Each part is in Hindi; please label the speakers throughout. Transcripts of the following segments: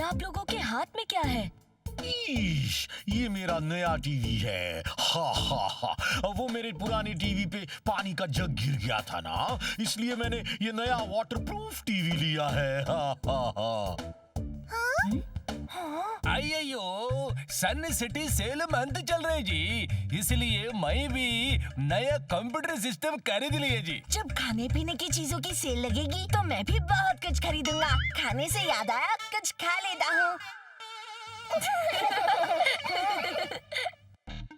Speaker 1: आप लोगों के हाथ में क्या है?
Speaker 2: ये मेरा नया टीवी है। हा हा हा। वो मेरे पुराने टीवी पे पानी का जग गिर गया था ना, इसलिए मैंने ये नया वाटरप्रूफ टीवी लिया है। हा हा हा।
Speaker 3: अयो सन सिटी सेल मंथ चल रही जी, इसलिए मैं भी नया कंप्यूटर सिस्टम खरीद लिया जी।
Speaker 1: जब खाने पीने की चीजों की सेल लगेगी तो मैं भी बहुत कुछ खरीदूंगा। खाने से याद आया, कुछ खा लेता हूँ।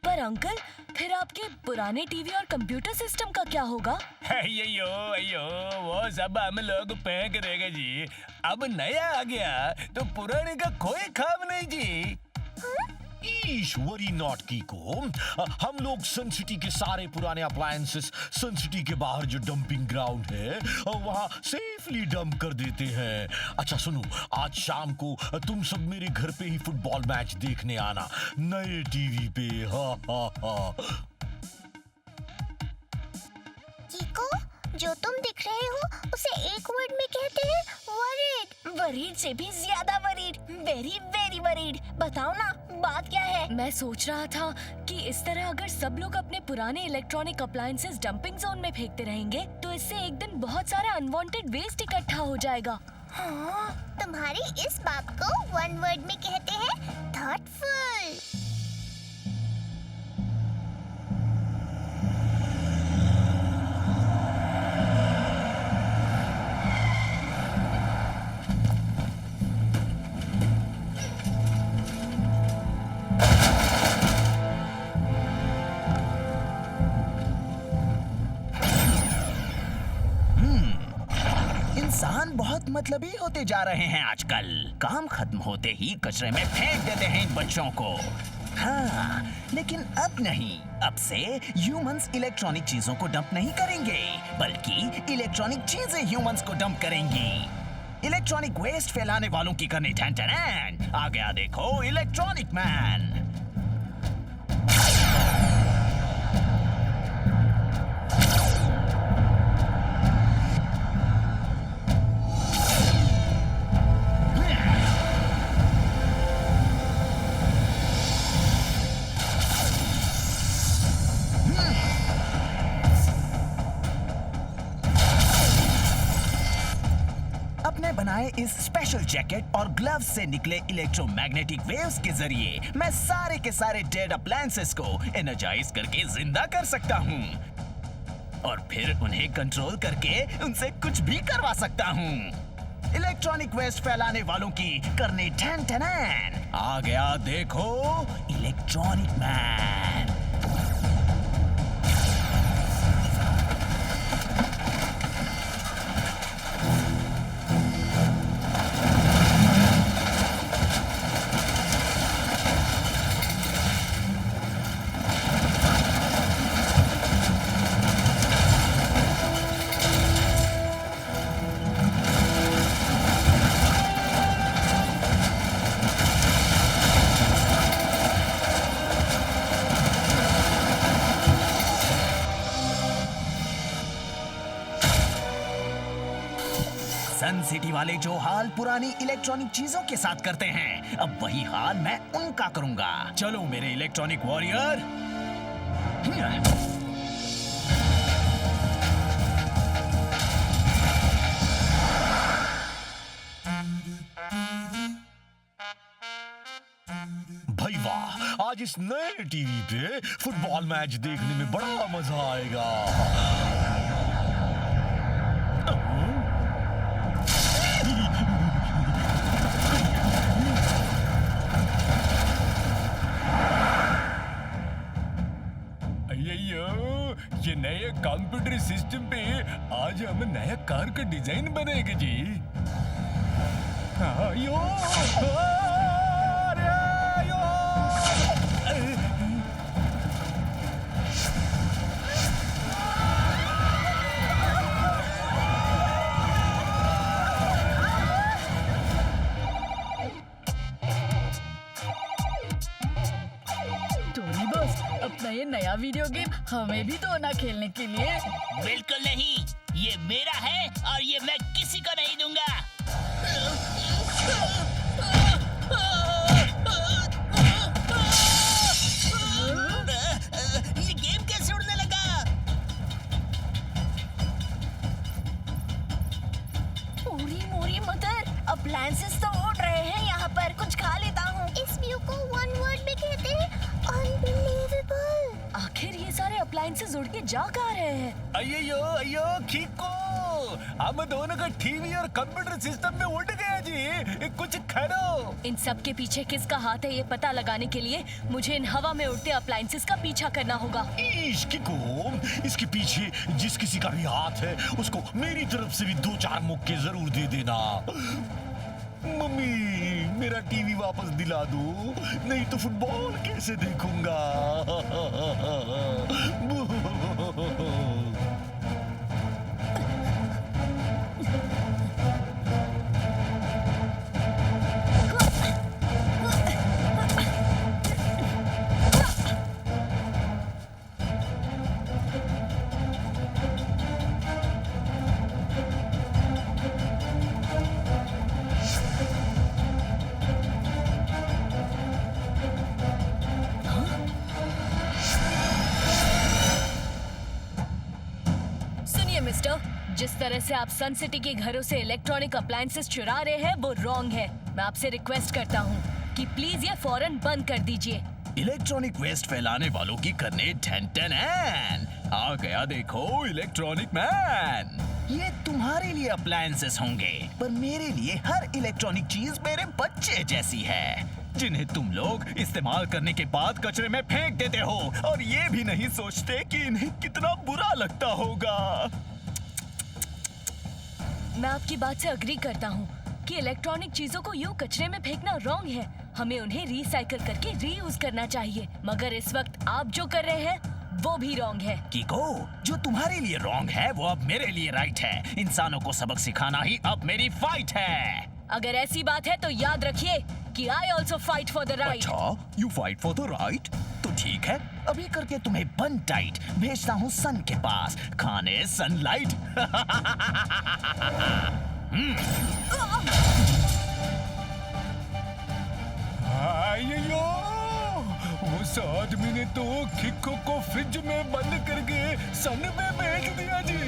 Speaker 1: पर अंकल, फिर आपके पुराने टीवी और कंप्यूटर सिस्टम का क्या होगा?
Speaker 3: अयो वो सब हम लोग फेंक देंगे जी। अब नया आ गया तो पुराने का कोई काम नहीं जी।
Speaker 2: Worry not कीको। हम लोग सन सिटी के सारे पुराने अप्लायंसेस सन सिटी के बाहर जो डंपिंग ग्राउंड है वहाँ सेफली डंप कर देते हैं। अच्छा सुनो, आज शाम को तुम सब मेरे घर पे ही फुटबॉल मैच देखने आना, नए टीवी पे। हा हा हा।
Speaker 4: कीको, जो तुम दिख रहे हो उसे एक वर्ड में कहते हैं वरीड।
Speaker 1: वरीड से भी ज्यादा वरीड, वेरी वेरी वरीड। बताओ ना, बात क्या है? मैं सोच रहा था कि इस तरह अगर सब लोग अपने पुराने इलेक्ट्रॉनिक अप्लायंसेस डंपिंग जोन में फेंकते रहेंगे तो इससे एक दिन बहुत सारा अनवांटेड वेस्ट इकट्ठा हो जाएगा।
Speaker 4: हाँ, तुम्हारी इस बात को वन वर्ड में कहते हैं थॉटफुल।
Speaker 5: इंसान बहुत मतलबी होते जा रहे हैं आजकल। काम खत्म होते ही कचरे में फेंक देते हैं इन बच्चों को। हाँ, लेकिन अब नहीं। अब से ह्यूमंस इलेक्ट्रॉनिक चीजों को डंप नहीं करेंगे, बल्कि इलेक्ट्रॉनिक चीजें ह्यूमंस को डंप करेंगी। इलेक्ट्रॉनिक वेस्ट फैलाने वालों की करनी ठन ठन। आ गया देखो इलेक्ट्रॉनिक मैन। अपने बनाए इस स्पेशल जैकेट और ग्लव्स से निकले इलेक्ट्रोमैग्नेटिक वेव्स के जरिए मैं सारे के सारे डेड अप्लायंसेस को एनर्जाइज करके जिंदा कर सकता हूँ और फिर उन्हें कंट्रोल करके उनसे कुछ भी करवा सकता हूँ। इलेक्ट्रॉनिक वेस्ट फैलाने वालों की करने ठन ठनैन। आ गया देखो इलेक्ट्रॉनिक मैन। सन सिटी वाले जो हाल पुरानी इलेक्ट्रॉनिक चीजों के साथ करते हैं, अब वही हाल मैं उनका करूंगा। चलो मेरे इलेक्ट्रॉनिक वॉरियर।
Speaker 2: भाई वाह, आज इस नए टीवी पे फुटबॉल मैच देखने में बड़ा मजा आएगा।
Speaker 3: ये नए कंप्यूटर सिस्टम पे आज हम नया कार का डिजाइन बनाएंगे जी। अयो, अरे अयो।
Speaker 6: टोनी बॉस, अपना ये नया वीडियो गेम हमें भी दो ना खेलने के लिए।
Speaker 7: बिल्कुल नहीं, ये मेरा है और ये मैं किसी को नहीं दूंगा।
Speaker 1: जा कहाँ रहे हैं?
Speaker 3: अयो अयो खीको, हम दोनों का टीवी और कंप्यूटर सिस्टम में उड़ गया जी। कुछ करो।
Speaker 1: इन सब के पीछे किसका हाथ है ये पता लगाने के लिए मुझे इन हवा में उड़ते अप्लायंसेस का पीछा करना होगा।
Speaker 2: ईश किको, इसके पीछे जिस किसी का भी हाथ है उसको मेरी तरफ से भी 2-4 मुक्के जरूर दे देना। मम्मी, मेरा टीवी वापस दिला दो, नहीं तो फुटबॉल कैसे देखूंगा।
Speaker 1: मिस्टर, जिस तरह से आप सन सिटी के घरों से इलेक्ट्रॉनिक अप्लायंसेस चुरा रहे हैं वो रॉन्ग है। मैं आपसे रिक्वेस्ट करता हूँ कि प्लीज ये फौरन बंद कर दीजिए।
Speaker 5: इलेक्ट्रॉनिक वेस्ट फैलाने वालों की करने ठन आ गया देखो इलेक्ट्रॉनिक मैन। ये तुम्हारे लिए अप्लायंसेस होंगे, पर मेरे लिए हर इलेक्ट्रॉनिक चीज मेरे बच्चे जैसी है, जिन्हें तुम लोग इस्तेमाल करने के बाद कचरे में फेंक देते हो और ये भी नहीं सोचते कि इन्हें कितना बुरा लगता होगा।
Speaker 1: मैं आपकी बात से अग्री करता हूँ कि इलेक्ट्रॉनिक चीजों को यूं कचरे में फेंकना रॉन्ग है। हमें उन्हें रिसाइकल करके रीयूज करना चाहिए, मगर इस वक्त आप जो कर रहे हैं वो भी रॉन्ग है।
Speaker 5: कीको, जो तुम्हारे लिए रॉन्ग है वो अब मेरे लिए राइट है। इंसानों को सबक सिखाना ही अब मेरी फाइट है।
Speaker 1: अगर ऐसी बात है तो याद रखिए कि I also fight for the right।
Speaker 5: अच्छा, you fight for the right? तो ठीक है, अभी करके तुम्हें बन टाइट भेजता हूँ सन के पास खाने सनलाइट।
Speaker 3: अयो, उस आदमी ने तो खिक्को को फ्रिज में बंद करके सन में भेज दिया जी।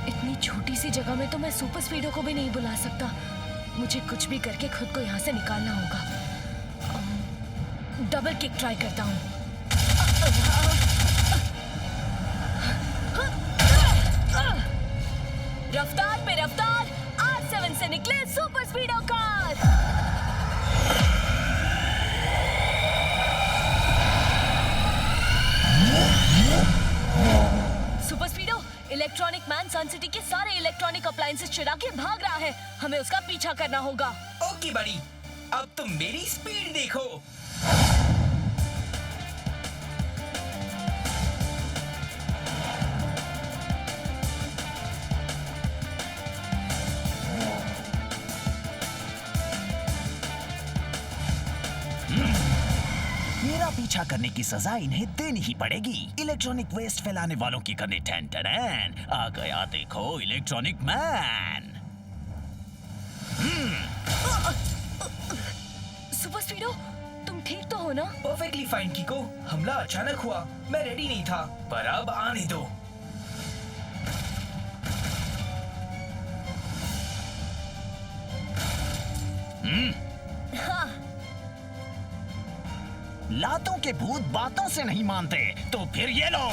Speaker 1: इतनी छोटी सी जगह में तो मैं सुपर स्पीडो को भी नहीं बुला सकता। मुझे कुछ भी करके खुद को यहाँ से निकालना होगा। डबल किक ट्राई करता हूँ। रफ्तार पे रफ्तार, R7 से निकले super स्पीडो car. Super स्पीडो, electronic man सन सिटी के सारे इलेक्ट्रॉनिक अप्लायंसेस चुरा के भाग रहा है। हमें उसका पीछा करना होगा।
Speaker 8: ओके बड़ी, अब तुम मेरी स्पीड देखो।
Speaker 5: मेरा पीछा करने की सजा इन्हें देनी ही पड़ेगी। इलेक्ट्रॉनिक वेस्ट फैलाने वालों की करने ठन आ गया देखो इलेक्ट्रॉनिक मैन।
Speaker 1: सुपर स्पीडो, तुम ठीक तो हो ना?
Speaker 8: परफेक्टली फाइन कीको, हमला अचानक हुआ, मैं रेडी नहीं था, पर अब आने दो।
Speaker 5: लातों के भूत बातों से नहीं मानते, तो फिर ये लो।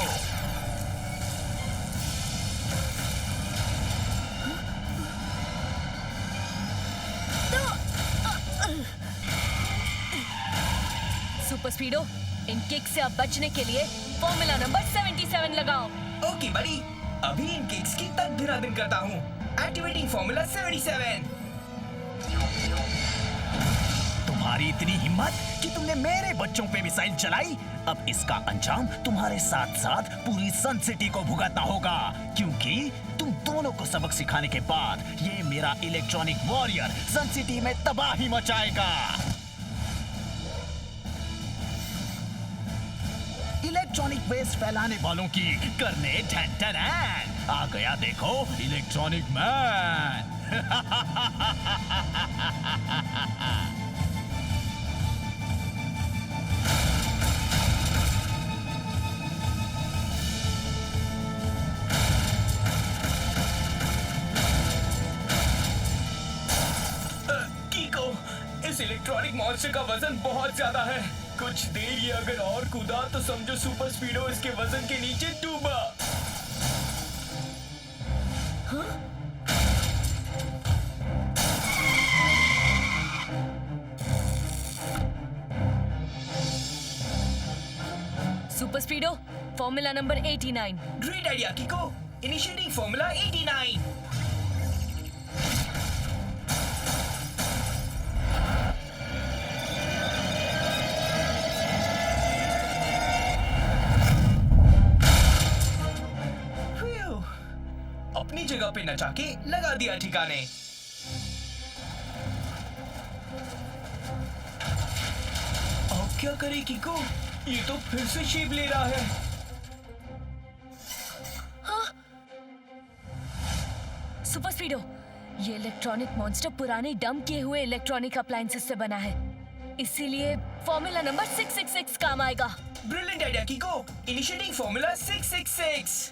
Speaker 1: सुपर स्पीडो, इन किक से अब बचने के लिए फॉर्मूला नंबर 77 लगाओ।
Speaker 8: ओके बड़ी, अभी इन किक्स की तकदीरादन करता हूँ। Activating formula 77।
Speaker 5: तुम्हारी इतनी हिम्मत कि तुमने मेरे बच्चों पे मिसाइल चलाई। अब इसका अंजाम तुम्हारे साथ साथ पूरी सन सिटी को भुगतना होगा, क्योंकि तुम दोनों को सबक सिखाने के बाद ये मेरा इलेक्ट्रॉनिक वॉरियर सन सिटी में तबाही मचाएगा। इलेक्ट्रॉनिक वेस्ट फैलाने वालों की करने ठन आ गया देखो इलेक्ट्रॉनिक मैन।
Speaker 8: मॉन्स्टर का वजन बहुत ज्यादा है। कुछ देर ये अगर और कूदा तो समझो सुपर स्पीडो इसके वजन के नीचे डूबा।
Speaker 1: Super Speedo formula number 89।
Speaker 8: Great idea Kiko. Initiating formula 89। अपनी जगह पे नचा के लगा दिया ठिकाने। अब क्या करे किको? ये तो फिर से शेप ले रहा है।
Speaker 1: सुपर स्पीडो, ये इलेक्ट्रॉनिक मॉन्स्टर पुराने डंप किए हुए इलेक्ट्रॉनिक अप्लायंसेस से बना है, इसीलिए फॉर्मूला नंबर 666 काम आएगा।
Speaker 8: Brilliant idea Kiko. Initiating formula 666।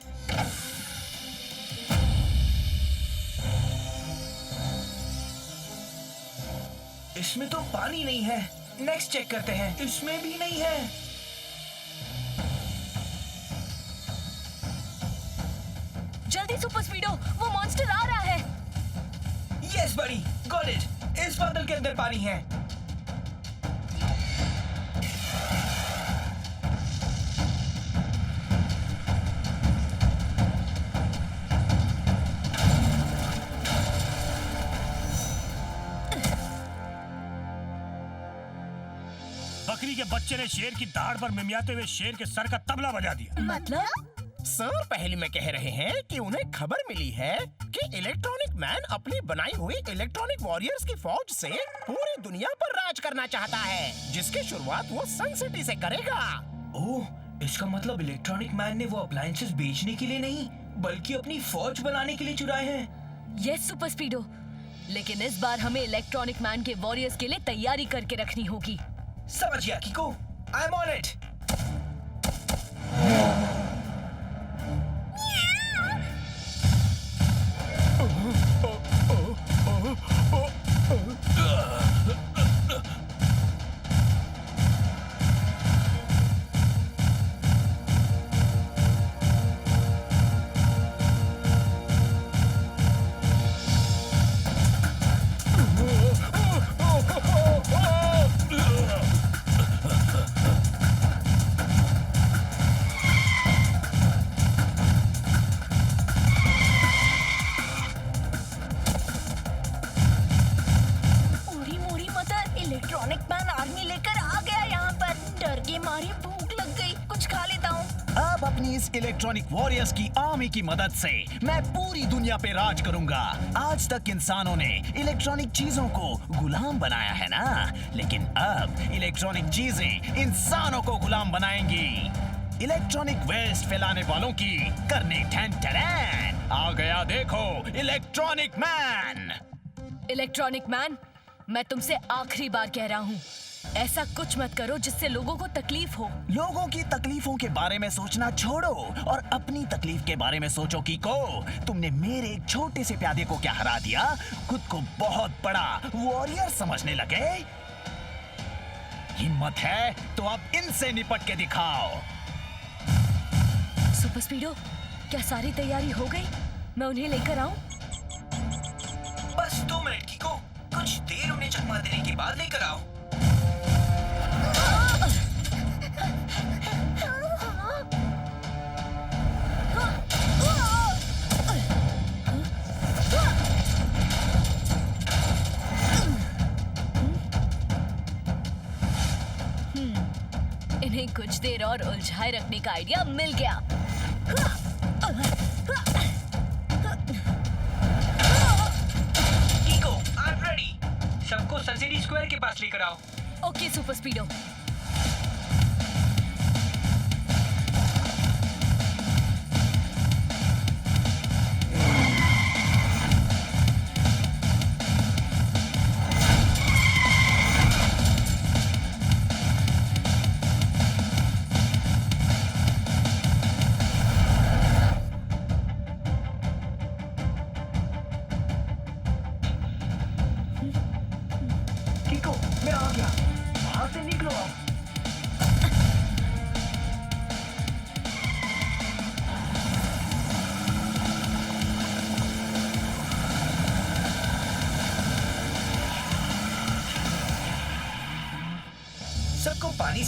Speaker 8: इसमें तो पानी नहीं है। नेक्स्ट चेक करते हैं। इसमें भी नहीं है।
Speaker 1: जल्दी सुपर स्पीडो, वो मॉन्स्टर आ रहा है।
Speaker 8: यस बड़ी, गॉट इट। इस बादल के अंदर पानी है।
Speaker 3: बकरी के बच्चे ने शेर की दाढ़ पर मिमियाते हुए शेर के सर का तबला बजा दिया।
Speaker 1: मतलब?
Speaker 9: सर पहले में कह रहे हैं कि उन्हें खबर मिली है कि इलेक्ट्रॉनिक मैन अपनी बनाई हुई इलेक्ट्रॉनिक वॉरियर्स की फौज से पूरी दुनिया पर राज करना चाहता है, जिसकी शुरुआत वो सन सिटी से करेगा।
Speaker 8: ओह, इसका मतलब इलेक्ट्रॉनिक मैन ने वो अप्लायंसेस बेचने के लिए नहीं बल्कि अपनी फौज बनाने के लिए चुराए हैं।
Speaker 1: यस सुपर स्पीडो, लेकिन इस बार हमें इलेक्ट्रॉनिक मैन के वॉरियर्स के लिए तैयारी करके रखनी होगी।
Speaker 8: समझ गया Kiko. I am on it.
Speaker 4: Electronic man army लेकर आ गया यहाँ पर। डर के मारे भूख लग गई, कुछ खा लेता हूँ।
Speaker 5: अब अपनी इस इलेक्ट्रॉनिक वॉरियर्स की आर्मी की मदद से मैं पूरी दुनिया पे राज करूंगा। आज तक इंसानों ने इलेक्ट्रॉनिक चीजों को गुलाम बनाया है ना, लेकिन अब इलेक्ट्रॉनिक चीजें इंसानों को गुलाम बनाएंगी। इलेक्ट्रॉनिक वेस्ट फैलाने वालों की करने ठन ठन। आ गया देखो इलेक्ट्रॉनिक मैन।
Speaker 1: इलेक्ट्रॉनिक मैन, मैं तुमसे आखिरी बार कह रहा हूँ, ऐसा कुछ मत करो जिससे लोगों को तकलीफ हो।
Speaker 5: लोगों की तकलीफों के बारे में सोचना छोड़ो और अपनी तकलीफ के बारे में सोचो। कीको, तुमने मेरे एक छोटे से प्यादे को क्या हरा दिया? खुद को बहुत बड़ा वॉरियर समझने लगे? हिम्मत है तो अब इनसे निपट के दिखाओ।
Speaker 1: सुपर स्पीडो, क्या सारी तैयारी हो गई? मैं उन्हें लेकर आऊं?
Speaker 8: बस 2 मिनट कीको, कुछ देर उन्हें चकमा देने के बाद लेकर आओ।
Speaker 1: इन्हें कुछ देर और उलझाए रखने का आइडिया मिल गया।
Speaker 8: कीको, आई एम रेडी। सबको सनसिटी स्क्वायर के पास लेकर आओ।
Speaker 1: Okay super स्पीडो।
Speaker 8: कीको, मैं आ गया।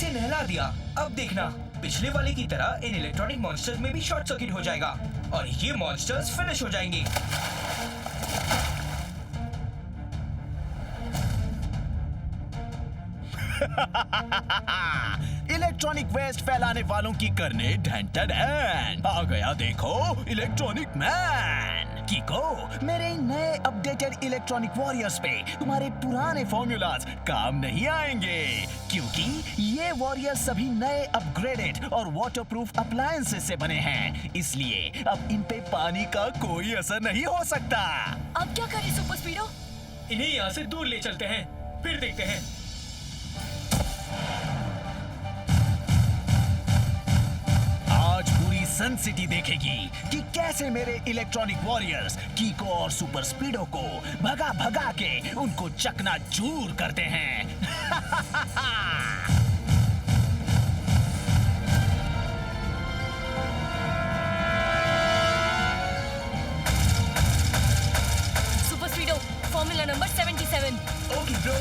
Speaker 8: इसे नहला दिया। अब देखना, पिछले वाले की तरह इन इलेक्ट्रॉनिक मॉन्स्टर्स में भी शॉर्ट सर्किट हो जाएगा और ये मॉन्स्टर्स फिनिश हो जाएंगे।
Speaker 5: इलेक्ट्रॉनिक वेस्ट फैलाने वालों की करने ढंटन आ गया देखो इलेक्ट्रॉनिक मैन। कीको, मेरे नए अपडेटेड इलेक्ट्रॉनिक वॉरियर्स पे तुम्हारे पुराने फॉर्मूलाज काम नहीं आएंगे, क्योंकि ये वॉरियर्स सभी नए अपग्रेडेड और वाटरप्रूफ अप्लायंसेस से बने हैं, इसलिए अब इन पे पानी का कोई असर नहीं हो सकता।
Speaker 1: अब क्या करें सुपर स्पीडो?
Speaker 8: इन्हें यहाँ से दूर ले चलते हैं, फिर देखते हैं।
Speaker 5: आज पूरी सन सिटी देखेगी कि कैसे मेरे इलेक्ट्रॉनिक वॉरियर्स कीको और सुपर स्पीडो को भगा भगा के उनको चकनाचूर करते हैं।
Speaker 1: Super Speedo, formula number 77।
Speaker 8: Okay bro.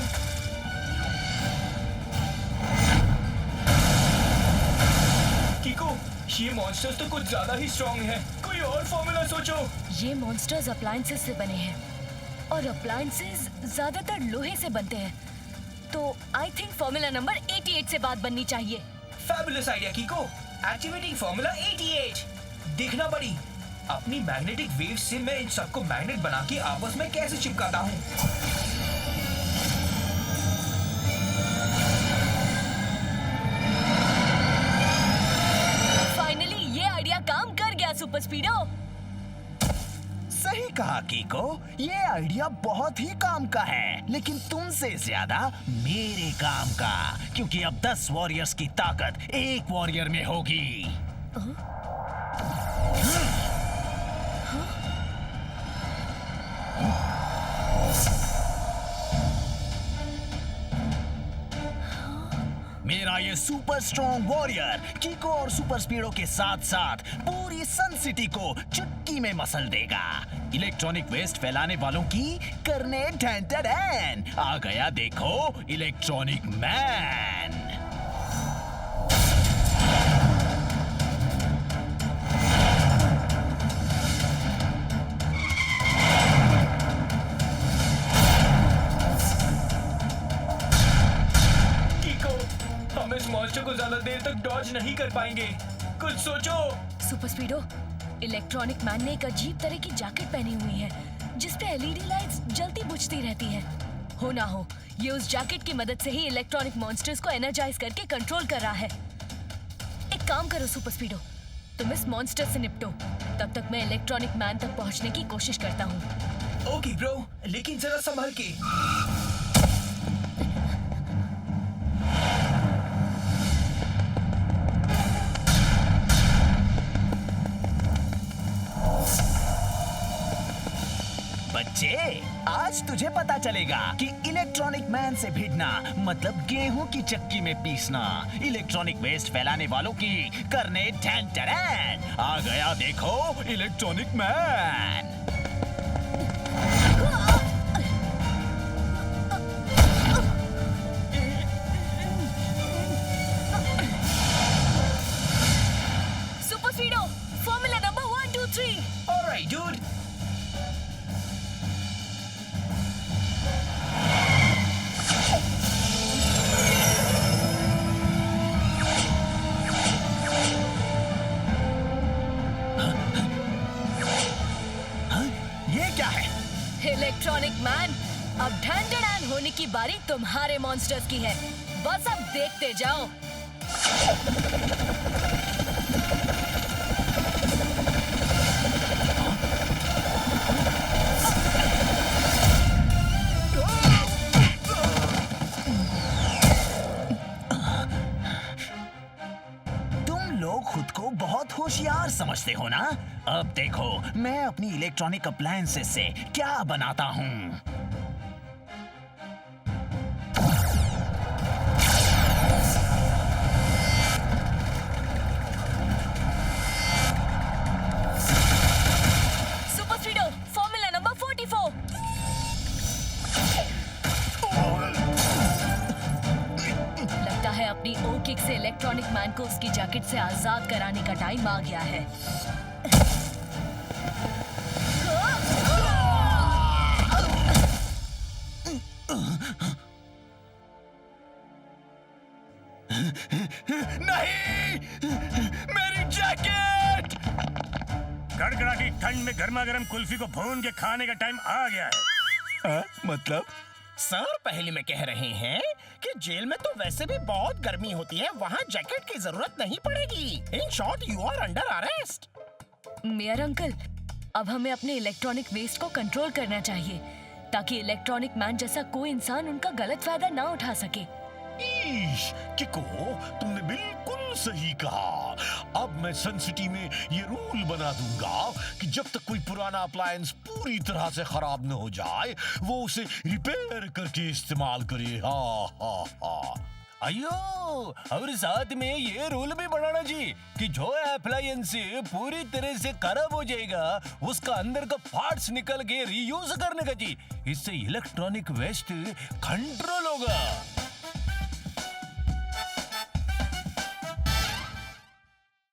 Speaker 8: Kiko, ये मॉन्स्टर्स तो कुछ ज्यादा ही स्ट्रॉन्ग है, कोई और फॉर्मूला सोचो।
Speaker 1: ये मॉन्स्टर्स अप्लायंसेस से बने हैं और अप्लायंसेस ज्यादातर लोहे से बनते हैं, तो आई थिंक फॉर्मूला नंबर 88 से बात बननी चाहिए।
Speaker 8: Fabulous idea कीको, activating formula 88। देखना बड़ी, अपनी मैग्नेटिक वेव्स से मैं इन सबको मैग्नेट बना के आपस में कैसे चिपकाता हूँ।
Speaker 1: फाइनली ये आइडिया काम कर गया सुपर स्पीडो।
Speaker 5: सही कहा कीको, ये आइडिया बहुत ही काम का है, लेकिन तुमसे ज्यादा मेरे काम का, क्योंकि अब 10 वॉरियर्स की ताकत एक वॉरियर में होगी। मेरा ये सुपर स्ट्रॉन्ग वॉरियर कीको और सुपर स्पीडो के साथ साथ पूरी सन सिटी को चुटकी में मसल देगा। इलेक्ट्रॉनिक वेस्ट फैलाने वालों की करने ढैन। आ गया देखो इलेक्ट्रॉनिक मैन।
Speaker 8: हम इस मॉन्स्टर को ज्यादा देर तक डॉज नहीं कर पाएंगे, कुछ सोचो।
Speaker 1: सुपर स्पीडो, इलेक्ट्रॉनिक मैन ने एक अजीब तरह की जैकेट पहनी हुई है जिसपे एलईडी लाइट्स जलती बुझती रहती हैं। हो ना हो ये उस जैकेट की मदद से ही इलेक्ट्रॉनिक मॉन्स्टर्स को एनर्जाइज करके कंट्रोल कर रहा है। एक काम करो सुपर स्पीडो, तुम इस मॉन्स्टर से निपटो, तब तक मैं इलेक्ट्रॉनिक मैन तक पहुंचने की कोशिश करता हूँ।
Speaker 8: ओके ब्रो, लेकिन जरा संभल के।
Speaker 5: बच्चे, आज तुझे पता चलेगा कि इलेक्ट्रॉनिक मैन से भिड़ना मतलब गेहूं की चक्की में पीसना। इलेक्ट्रॉनिक वेस्ट फैलाने वालों की करने ढैन। आ गया देखो electronic man.
Speaker 1: Super Speedo, formula number 1 2 3।
Speaker 8: Alright dude.
Speaker 1: Electronic man, अब ढैन होने की बारी तुम्हारे मॉन्स्टर्स की है, बस अब देखते जाओ।
Speaker 5: तुम लोग खुद को बहुत होशियार समझते हो ना? अब देखो मैं अपनी इलेक्ट्रॉनिक अप्लायंसेस से क्या बनाता हूँ।
Speaker 1: Super Speedo, formula number 44। लगता है अपनी ओ किक मैन को उसकी जैकेट से आजाद कराने का टाइम आ गया है।
Speaker 5: नहीं, मेरी जैकेट!
Speaker 3: कड़कड़ाती ठंड में गर्मा गर्म कुल्फी को भून के खाने का टाइम आ गया है।
Speaker 5: मतलब?
Speaker 9: सर पहले में कह रहे हैं कि जेल में तो वैसे भी बहुत गर्मी होती है, वहाँ जैकेट की जरूरत नहीं पड़ेगी। In short you are under arrest.
Speaker 1: Mayor uncle, अब हमें अपने इलेक्ट्रॉनिक वेस्ट को कंट्रोल करना चाहिए ताकि इलेक्ट्रॉनिक मैन जैसा कोई इंसान उनका गलत फायदा ना उठा सके।
Speaker 2: ईश, किको, तुमने बिल्कुल सही कहा। अब मैं सन सिटी में ये रूल बना दूंगा कि जब तक कोई पुराना अप्लायंस पूरी तरह से खराब न हो जाए, वो उसे रिपेयर करके इस्तेमाल करे। हाँ हाँ हाँ।
Speaker 3: अयो, और साथ में ये रूल भी बनाना चाहिए कि जो अप्लायंस पूरी तरह से खराब हो जाएगा उसका अंदर का पार्ट्स निकल के रीयूज करने का चाहिए। इससे इलेक्ट्रॉनिक वेस्ट कंट्रोल होगा।